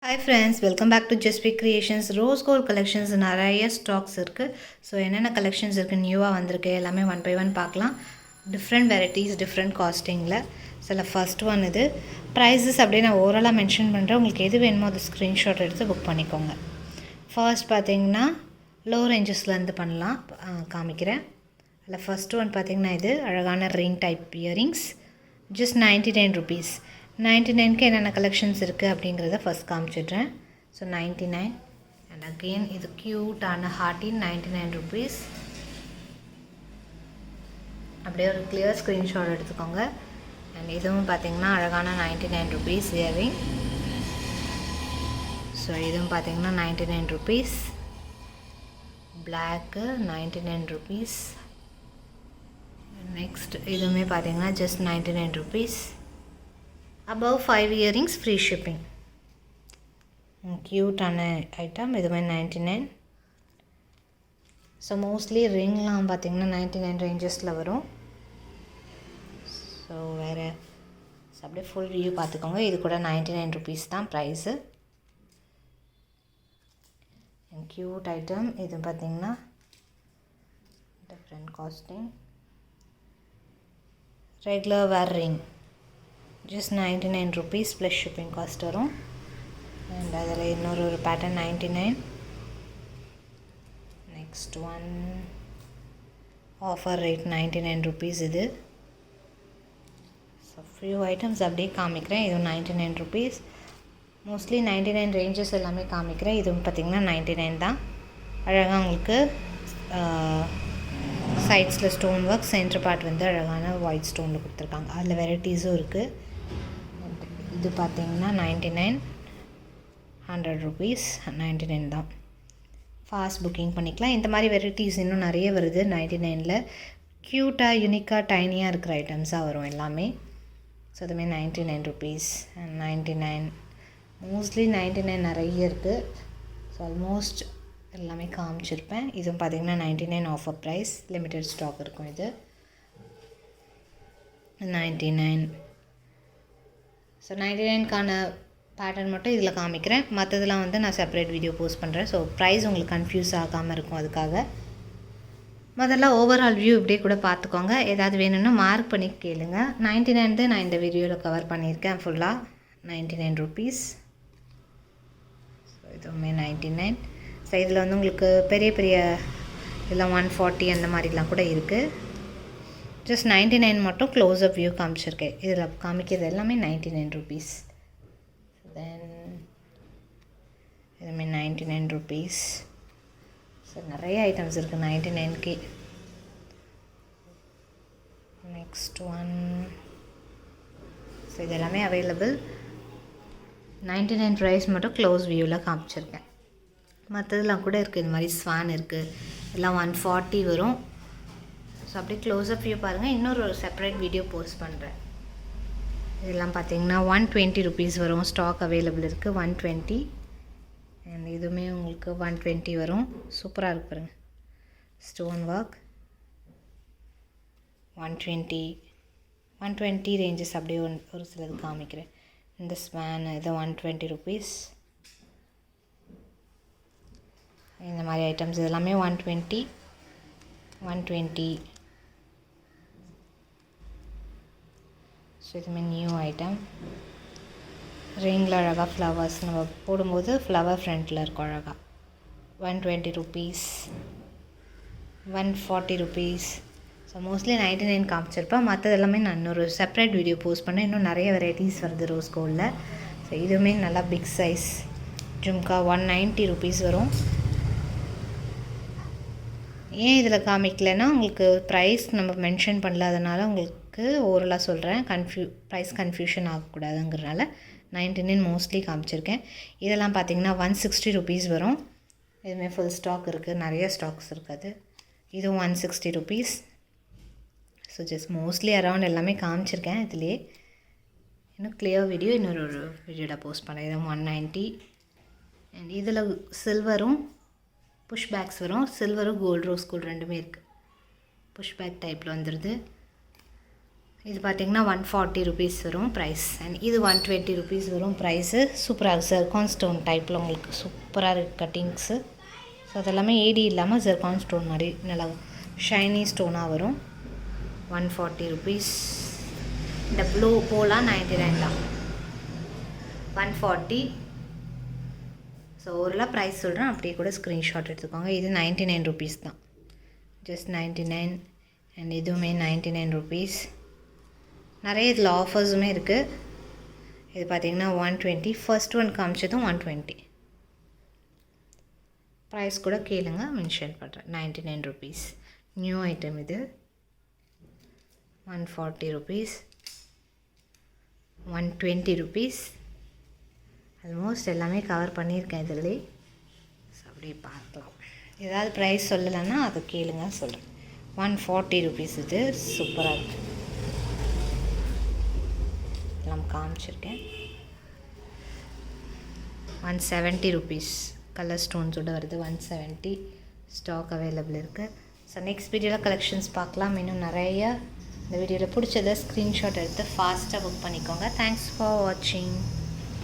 Hi friends, welcome back to Just Be Creations. Rose Gold Collections நிறைய stocks இருக்குது. So என்னென்ன collections இருக்குது நியூவாக வந்திருக்கு எல்லாமே ஒன் பை ஒன் பார்க்கலாம். டிஃப்ரெண்ட் வெரைட்டிஸ் டிஃப்ரெண்ட் காஸ்டிங்கில். சில ஃபர்ஸ்ட் ஒன் இது ப்ரைஸஸ் அப்படியே நான் ஓவராலாக மென்ஷன் பண்ணுறேன். உங்களுக்கு எது வேணுமோ அது ஸ்க்ரீன்ஷாட் எடுத்து புக் பண்ணிக்கோங்க. ஃபர்ஸ்ட் பார்த்தீங்கன்னா லோ ரேஞ்சஸ்லேருந்து பண்ணலாம் காமிக்கிறேன். அதில் ஃபர்ஸ்ட் ஒன் பார்த்தீங்கன்னா இது அழகான ring type earrings just 99 rupees. 99க்கு என்னென்ன கலெக்ஷன்ஸ் இருக்குது அப்படிங்கிறத ஃபஸ்ட் காமிச்சிடுறேன். ஸோ 99 அண்ட் அகெயின் இது க்யூட்டான ஹார்ட்டின் 99 rupees. அப்படியே ஒரு கிளியர் ஸ்க்ரீன்ஷாட் எடுத்துக்கோங்க. அண்ட் இதுவும் பார்த்திங்கன்னா அழகான 99 rupees இயரிங். ஸோ இதுவும் பார்த்திங்கன்னா 99 rupees. Block 99 rupees. நெக்ஸ்ட் இதுவுமே பார்த்திங்கன்னா just 99 rupees. above 5 earrings free shipping. க்யூட்டான ஐட்டம் இதுவே 99. ஸோ மோஸ்ட்லி ரிங்லாம் பார்த்திங்கன்னா 99 ரேஞ்சஸில் வரும். ஸோ வேறு அப்படியே ஃபுல் வியூ பார்த்துக்கோங்க. இது கூட 99 rupees தான் ப்ரைஸு. க்யூட் ஐட்டம் இது பார்த்திங்கன்னா different costing. Regular wear ring just 99 rupees plus shipping cost வரும். அண்ட் அதில் இன்னொரு pattern 99. Next one offer rate 99 rupees இது. ஸோ ஃபியூ ஐட்டம்ஸ் அப்படியே காமிக்கிறேன். இதுவும் 99 rupees. மோஸ்ட்லி 99 ரேஞ்சஸ் எல்லாமே காமிக்கிறேன். இதுவும் பார்த்திங்கன்னா 99 தான். அழகாக உங்களுக்கு சைட்ஸில் ஸ்டோன் ஒர்க், சென்டர் பார்ட் வந்து அழகான ஒயிட் ஸ்டோனில் கொடுத்துருக்காங்க. அதில் வெரைட்டிஸும் இருக்குது. இது பார்த்திங்கன்னா 99, 100 rupees, 99 தான். ஃபாஸ்ட் புக்கிங் பண்ணிக்கலாம். இந்த மாதிரி வெரைட்டிஸ் இன்னும் நிறைய வருது 99ல். க்யூட்டாக யூனிக்காக டைனியாக இருக்கிற ஐட்டம்ஸாக வரும் எல்லாமே. ஸோ அதுமாரி 99 rupees and 99. மோஸ்ட்லி 99 நிறைய இருக்குது. ஸோ ஆல்மோஸ்ட் எல்லாமே காமிச்சிருப்பேன். இதுவும் பார்த்திங்கன்னா 99 ஆஃபர் ப்ரைஸ். லிமிட்டட் ஸ்டாக் இருக்கும். இது 99. ஸோ 99க்கான பேட்டர்ன் மட்டும் இதில் காமிக்கிறேன். மற்றதெல்லாம் வந்து நான் செப்பரேட் வீடியோ போஸ்ட் பண்ணுறேன். ஸோ ப்ரைஸ் உங்களுக்கு கன்ஃபியூஸ் ஆகாமல் இருக்கும். அதுக்காக முதல்ல ஓவரால் வியூ இப்படியே கூட பார்த்துக்கோங்க. ஏதாவது வேணும்னா மார்க் பண்ணி கேளுங்க. 99 நான் இந்த வீடியோவில் கவர் பண்ணியிருக்கேன் ஃபுல்லாக. 99 rupees. ஸோ இதுவுமே 99. ஸோ இதில் வந்து உங்களுக்கு பெரிய பெரிய இதெல்லாம் 140 அந்த மாதிரிலாம் கூட இருக்குது. ஜஸ்ட் 99 மட்டும் க்ளோஸ்அப் வியூ காமிச்சிருக்கேன். இதில் காமிக்கிறது எல்லாமே 99 rupees. தென் இதுவுமே 99 rupees. ஸோ நிறைய ஐட்டம்ஸ் இருக்குது 99க்கு. Next one. ஸோ இது எல்லாமே அவைலபிள். 99 ப்ரைஸ் மட்டும் க்ளோஸ் வியூவில் காமிச்சிருக்கேன். மற்றதெல்லாம் கூட இருக்குது. இது மாதிரி ஸ்வான் இருக்குது. எல்லாம் 140 வரும். ஸோ அப்படியே க்ளோஸ்அப் வியூ பாருங்கள். இன்னொரு செப்பரேட் வீடியோ போஸ்ட் பண்ணுறேன். இதெல்லாம் பார்த்தீங்கன்னா 120 rupees வரும். ஸ்டாக் அவைலபிள் இருக்குது 120. அண்ட் இதுவுமே உங்களுக்கு 120 வரும். சூப்பராக இருக்கு பாருங்கள். ஸ்டோன் ஒர்க் 120 ரேஞ்சஸ் அப்படியே ஒரு சிலது காமிக்கிறேன். இந்த ஸ்வான் இது 120 rupees. இந்த மாதிரி ஐட்டம்ஸ் இதெல்லாமே 120. ஸோ இதுவுமே நியூ ஐட்டம். ரிங்கில் அழகாக ஃப்ளவர்ஸ் நம்ம போடும்போது ஃப்ளவர் ஃப்ரண்ட்டில் இருக்கும் அழகாக. 120 rupees, 140 rupees. ஸோ மோஸ்ட்லி 99 காமிச்சிருப்பேன். மற்றது எல்லாமே நான் இன்னொரு செப்பரேட் வீடியோ போஸ்ட் பண்ணேன். இன்னும் நிறைய வெரைட்டிஸ் வருது ரோஸ் கோல்டில். ஸோ இதுவுமே நல்லா பிக் சைஸ் ஜும்கா 190 rupees வரும். ஏன் இதில் காமிக்கலைன்னா உங்களுக்கு ப்ரைஸ் நம்ம மென்ஷன் பண்ணல. அதனால் உங்களுக்கு ஓரலாக சொல்கிறேன். ப்ரைஸ் கன்ஃபியூஷன் ஆகக்கூடாதுங்கிறனால 99 மோஸ்ட்லி காமிச்சிருக்கேன். இதெல்லாம் பார்த்திங்கன்னா 160 rupees வரும். இதுவுமே ஃபுல் ஸ்டாக் இருக்குது. நிறைய ஸ்டாக்ஸ் இருக்குது. இதுவும் 160 rupees. So just mostly around எல்லாமே காமிச்சிருக்கேன். இதுலேயே இன்னும் கிளியர் வீடியோ இன்னொரு வீடியோவில் போஸ்ட் பண்ணேன். இது 190. அண்ட் இதில் சில்வரும் புஷ் பேக்ஸ் வரும். சில்வரும் கோல்டு ரோஸ் கோல்டு ரெண்டுமே இருக்குது. புஷ் பேக் டைப்பில் வந்துடுது. இது பார்த்திங்கன்னா 140 ருபீஸ் வரும் ப்ரைஸ். அண்ட் இது 120 ருபீஸ் வரும் ப்ரைஸு. சூப்பராக இருக்குது, ஜெர்கான் ஸ்டோன் டைப்பில் உங்களுக்கு சூப்பராக இருக்குது கட்டிங்ஸு. ஸோ அதெல்லாமே ஏடி இல்லாமல் ஜெர்கான் ஸ்டோன் மாதிரி நல்லா ஷைனி ஸ்டோனாக வரும். 140 ருபீஸ். இந்த ப்ளூ போலாம் 99 தான். 140. ஸோ ஒருலாம் ப்ரைஸ் சொல்கிறேன், அப்படியே கூட ஸ்க்ரீன்ஷாட் எடுத்துக்கோங்க. இது 99 ருபீஸ் தான், ஜஸ்ட் 99. அண்ட் இதுவுமே 99 ருபீஸ். நிறைய இதில் ஆஃபர்ஸுமே இருக்குது. இது பார்த்திங்கன்னா 120. First one காமிச்சதும் 120. ப்ரைஸ் கூட கேளுங்க, மென்ஷன் பண்ணுறேன். 99 ருபீஸ். நியூ ஐட்டம் இது. 140 ருபீஸ். 120 ருபீஸ். ஆல்மோஸ்ட் எல்லாமே கவர் பண்ணியிருக்கேன் இதிலே. ஸோ அப்படியே பார்க்கலாம். ஏதாவது ப்ரைஸ் சொல்லலைன்னா அதை கேளுங்க, சொல்கிறேன். 140 ருபீஸ். இது சூப்பராக இருக்குது, எல்லாம் காமிச்சிருக்கேன். 170 ருபீஸ். கலர் ஸ்டோன்ஸோடு வருது. 170. ஸ்டாக் அவைலபிள் இருக்குது. ஸோ நெக்ஸ்ட் வீடியோவில் கலெக்ஷன்ஸ் பார்க்கலாம். இன்னும் நிறைய இந்த வீடியோவில் பிடிச்சதை ஸ்க்ரீன்ஷாட் எடுத்து ஃபாஸ்ட்டாக புக் பண்ணிக்கோங்க. தேங்க்ஸ் ஃபார் வாட்சிங்.